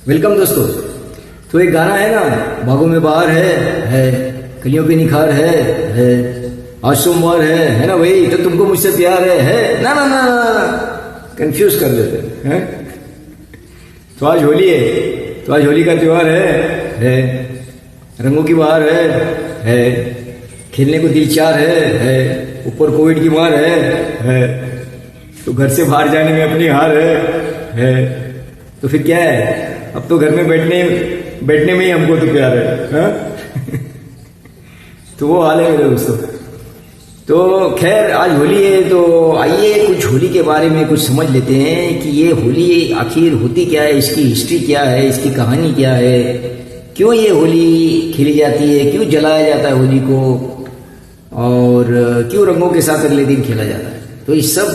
Welcome दोस्तों। तो एक गाना है ना, बागों में बहार है कलियों पे निखार है आज सोमवार है ना भाई, तो तुमको मुझसे प्यार है ना ना ना ना, कंफ्यूज कर देते हैं। तो आज होली है, तो आज होली का त्योहार है रंगों की बहार है खेलने को दिल चार है ऊपर कोविड की मार है तो घर से बाहर जाने में अपनी हार है तो फिर क्या है, अब तो घर में बैठने में ही हमको तो प्यार है? तो वो हाल है मेरे दोस्तों। तो खैर आज होली है, तो आइए कुछ होली के बारे में कुछ समझ लेते हैं कि ये होली आखिर होती क्या है, इसकी हिस्ट्री क्या है, इसकी कहानी क्या है, क्यों ये होली खेली जाती है, क्यों जलाया जाता है होली को, और क्यों रंगों के साथ अगले दिन खेला जाता है। तो इस सब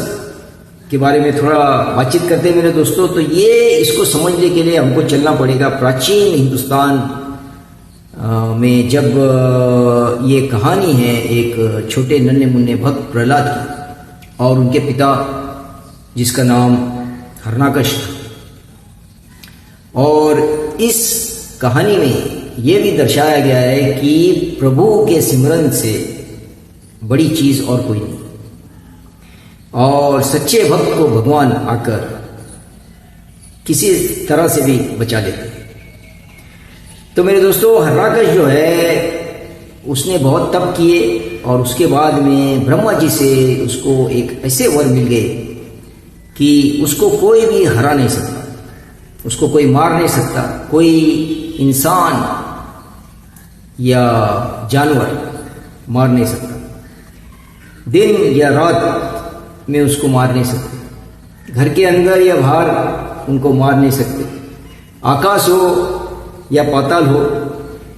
के बारे में थोड़ा बातचीत करते हैं मेरे दोस्तों। तो ये इसको समझने के लिए हमको चलना पड़ेगा प्राचीन हिंदुस्तान में, जब ये कहानी है एक छोटे नन्हे मुन्ने भक्त प्रहलाद की और उनके पिता जिसका नाम हरणाकश था। और इस कहानी में ये भी दर्शाया गया है कि प्रभु के सिमरन से बड़ी चीज और कोई नहीं, और सच्चे भक्त को भगवान आकर किसी तरह से भी बचा लेते हैं। तो मेरे दोस्तों, हरणाकश जो है उसने बहुत तप किए और उसके बाद में ब्रह्मा जी से उसको एक ऐसे वर मिल गए कि उसको कोई भी हरा नहीं सकता, उसको कोई मार नहीं सकता, कोई इंसान या जानवर मार नहीं सकता, दिन या रात में उसको मार नहीं सकते, घर के अंदर या बाहर उनको मार नहीं सकते, आकाश हो या पाताल हो,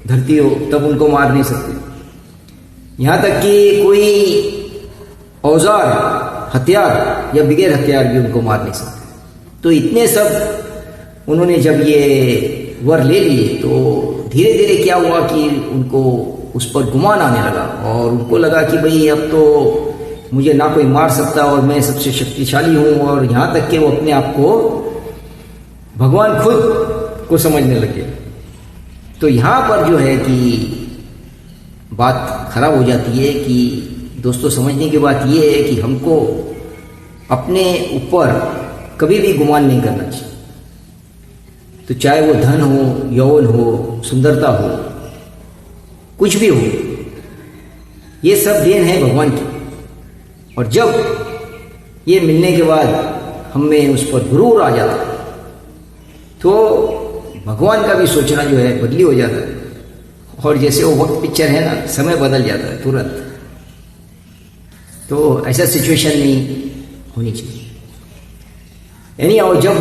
धरती हो, तब उनको मार नहीं सकते। यहां तक कि कोई औजार हथियार या बगैर हथियार भी उनको मार नहीं सकते। तो इतने सब उन्होंने जब ये वर ले लिए तो धीरे धीरे क्या हुआ कि उनको उस पर गुमान आने लगा और उनको लगा कि भाई अब तो मुझे ना कोई मार सकता और मैं सबसे शक्तिशाली हूं, और यहां तक कि वो अपने आप को भगवान खुद को समझने लगे। तो यहां पर जो है कि बात खराब हो जाती है कि दोस्तों, समझने की बात यह है कि हमको अपने ऊपर कभी भी गुमान नहीं करना चाहिए। तो चाहे वो धन हो, यौवन हो, सुंदरता हो, कुछ भी हो, ये सब देन है भगवान की। और जब ये मिलने के बाद हमें उस पर गुरूर आ जाता है तो भगवान का भी सोचना जो है बदली हो जाता है। और जैसे वो वक्त पिक्चर है ना, समय बदल जाता है तुरंत। तो ऐसा सिचुएशन नहीं होनी चाहिए यानी। और जब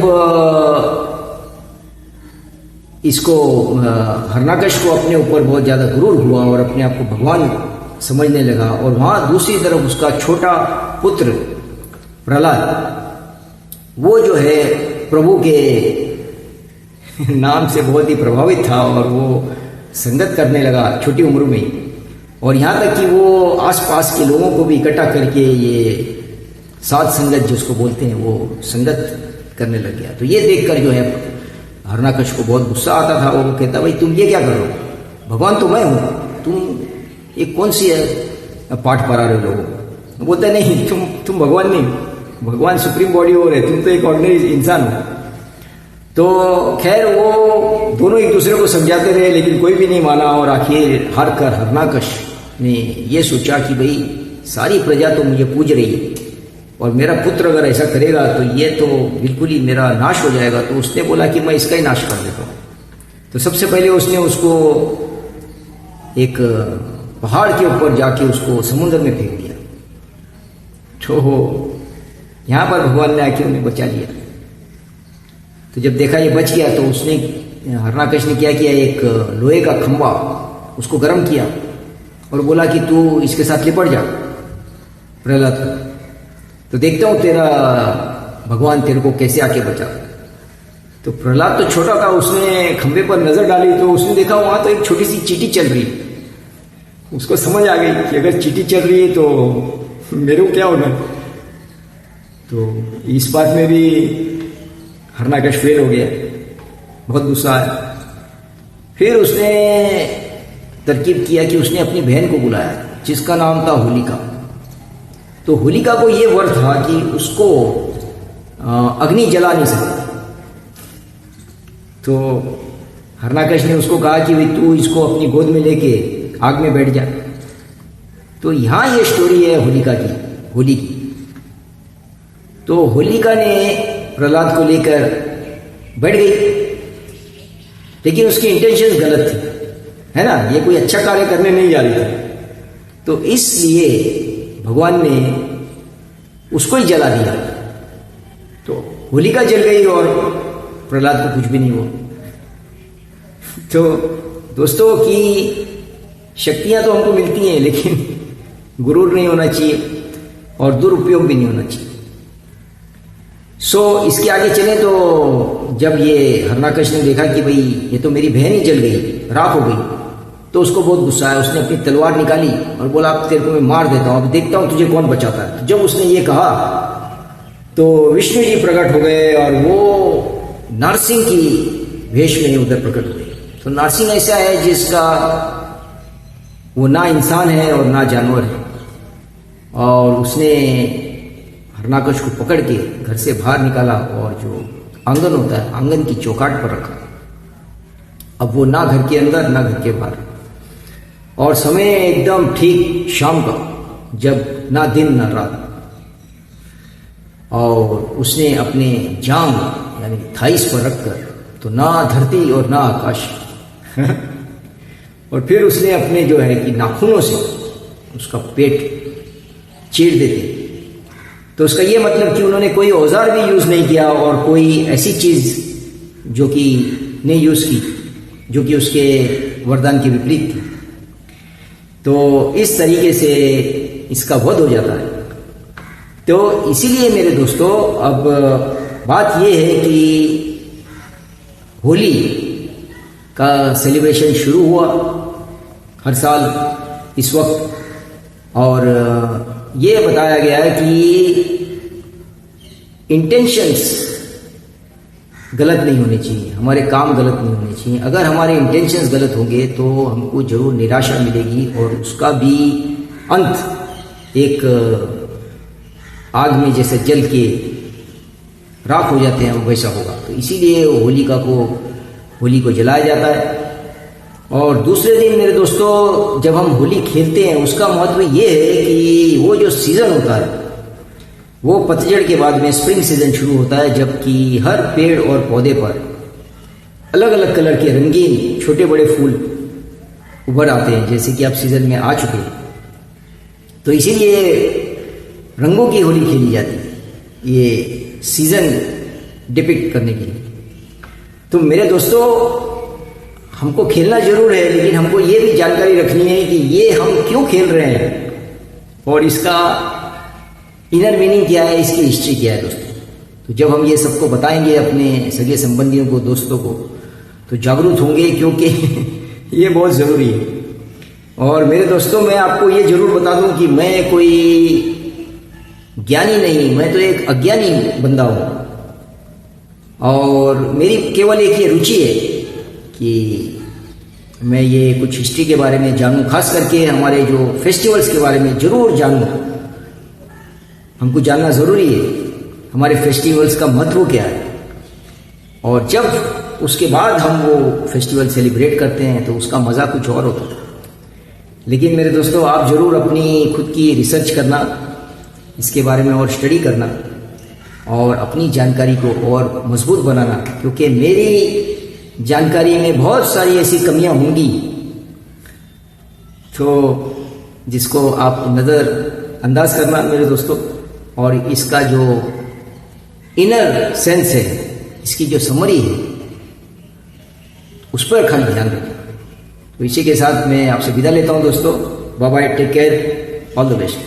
इसको हरणाकश को अपने ऊपर बहुत ज्यादा गुरूर हुआ और अपने आप को भगवान समझने लगा, और वहां दूसरी तरफ उसका छोटा पुत्र प्रहलाद, वो जो है प्रभु के नाम से बहुत ही प्रभावित था और वो संगत करने लगा छोटी उम्र में ही। और यहां तक कि वो आसपास के लोगों को भी इकट्ठा करके ये साध संगत जिसको बोलते हैं वो संगत करने लग गया। तो ये देखकर जो है हरणाकश को बहुत गुस्सा आता था और वो कहता, भाई तुम ये क्या कर रहे हो, भगवान तो मैं हूं, तुम ये कौन सी है पाठ पढ़ा रहे लोगों को। बोलते नहीं, तुम भगवान नहीं, भगवान सुप्रीम बॉडी हो रहे, तुम तो एक ऑर्डिनरी इंसान हो। तो खैर वो दोनों एक दूसरे को समझाते रहे लेकिन कोई भी नहीं माना, और आखिर हार कर हरणाकश ने ये सोचा कि भाई सारी प्रजा तो मुझे पूज रही है और मेरा पुत्र अगर ऐसा करेगा तो ये तो बिल्कुल ही मेरा नाश हो जाएगा। तो उसने बोला कि मैं इसका ही नाश कर देता हूं। तो सबसे पहले उसने उसको एक पहाड़ के ऊपर जाके उसको समुद्र में फेंक दिया। तो यहां पर भगवान ने आके उन्हें बचा लिया। तो जब देखा ये बच गया तो उसने, हरणाकश ने क्या किया, एक लोहे का खंभा उसको गर्म किया और बोला कि तू इसके साथ लिपट जा प्रहलाद को, तो देखता हूं तेरा भगवान तेरे को कैसे आके बचा। तो प्रहलाद तो छोटा था, उसने खंभे पर नजर डाली तो उसने देखा वहां तो एक छोटी सी चींटी चल रही। उसको समझ आ गई कि अगर चींटी चल रही है तो मेरे को क्या होगा। तो इस बात में भी हरणाकश फेल हो गया। बहुत गुस्सा आया। फिर उसने तरकीब किया कि उसने अपनी बहन को बुलाया जिसका नाम था होलिका। तो होलिका को ये वर था कि उसको अग्नि जला नहीं सकती। तो हरणाकश ने उसको कहा कि भाई तू इसको अपनी गोद में लेके आग में बैठ जा। तो यहां ये स्टोरी है होलिका की, होली की। तो होलिका ने प्रहलाद को लेकर बैठ गई, लेकिन उसकी इंटेंशन गलत थी, है ना, ये कोई अच्छा कार्य करने नहीं जा रही थी। तो इसलिए भगवान ने उसको ही जला दिया। तो होलिका जल गई और प्रहलाद को कुछ भी नहीं हुआ। तो दोस्तों की शक्तियां तो हमको मिलती हैं, लेकिन गुरूर नहीं होना चाहिए और दुरुपयोग भी नहीं होना चाहिए। इसके आगे चले तो जब ये हरणाकश ने देखा कि भाई ये तो मेरी बहन ही जल गई, राख हो गई, तो उसको बहुत गुस्सा आया। उसने अपनी तलवार निकाली और बोला अब तेरे को मैं मार देता हूं, अब देखता हूं तुझे कौन बचाता है। तो जब उसने ये कहा तो विष्णु जी प्रकट हो गए और वो नरसिंह की वेश में उधर प्रकट हुए। तो नरसिंह ऐसा है जिसका वो ना इंसान है और ना जानवर है, और उसने हरणाकश को पकड़ के घर से बाहर निकाला और जो आंगन होता है आंगन की चौकाट पर रखा। अब वो ना घर के अंदर ना घर के बाहर, और समय एकदम ठीक शाम का, जब ना दिन ना रात। और उसने अपने जांघ यानी थाइस पर रखकर, तो ना धरती और ना आकाश और फिर उसने अपने जो है कि नाखूनों से उसका पेट चीर देते। तो उसका ये मतलब कि उन्होंने कोई औजार भी यूज नहीं किया और कोई ऐसी चीज जो कि नहीं यूज की जो कि उसके वरदान के विपरीत थी। तो इस तरीके से इसका वध हो जाता है। तो इसीलिए मेरे दोस्तों अब बात यह है कि होली का सेलिब्रेशन शुरू हुआ हर साल इस वक्त, और ये बताया गया है कि इंटेंशंस गलत नहीं होने चाहिए, हमारे काम गलत नहीं होने चाहिए। अगर हमारे इंटेंशंस गलत होंगे तो हमको जरूर निराशा मिलेगी और उसका भी अंत एक आग में जैसे जल के राख हो जाते हैं वैसा होगा। तो इसीलिए होली को जलाया जाता है। और दूसरे दिन मेरे दोस्तों जब हम होली खेलते हैं उसका महत्व ये है कि वो जो सीजन होता है वो पतझड़ के बाद में स्प्रिंग सीजन शुरू होता है, जबकि हर पेड़ और पौधे पर अलग अलग कलर के रंगीन छोटे बड़े फूल उभर आते हैं, जैसे कि अब सीजन में आ चुके हैं। तो इसीलिए रंगों की होली खेली जाती है, ये सीजन डिपिक्ट करने के लिए। तो मेरे दोस्तों हमको खेलना जरूर है, लेकिन हमको ये भी जानकारी रखनी है कि ये हम क्यों खेल रहे हैं और इसका इनर मीनिंग क्या है, इसकी हिस्ट्री क्या है दोस्तों। तो जब हम ये सबको बताएंगे अपने सगे संबंधियों को, दोस्तों को, तो जागरूक होंगे, क्योंकि ये बहुत ज़रूरी है। और मेरे दोस्तों मैं आपको ये जरूर बता दूं कि मैं कोई ज्ञानी नहीं, मैं तो एक अज्ञानी बंदा हूं, और मेरी केवल एक ये रुचि है कि मैं ये कुछ हिस्ट्री के बारे में जानूं, खास करके हमारे जो फेस्टिवल्स के बारे में जरूर जानूं। हमको जानना ज़रूरी है हमारे फेस्टिवल्स का महत्व क्या है, और जब उसके बाद हम वो फेस्टिवल सेलिब्रेट करते हैं तो उसका मज़ा कुछ और होता है। लेकिन मेरे दोस्तों आप ज़रूर अपनी खुद की रिसर्च करना, इसके बारे में और स्टडी करना और अपनी जानकारी को और मजबूत बनाना, क्योंकि मेरी जानकारी में बहुत सारी ऐसी कमियां होंगी तो जिसको आप नज़रअंदाज करना मेरे दोस्तों। और इसका जो इनर सेंस है, इसकी जो समरी है, उस पर खाली ध्यान रखें। तो इसी के साथ मैं आपसे विदा लेता हूं दोस्तों। Bye bye, take care, all the best.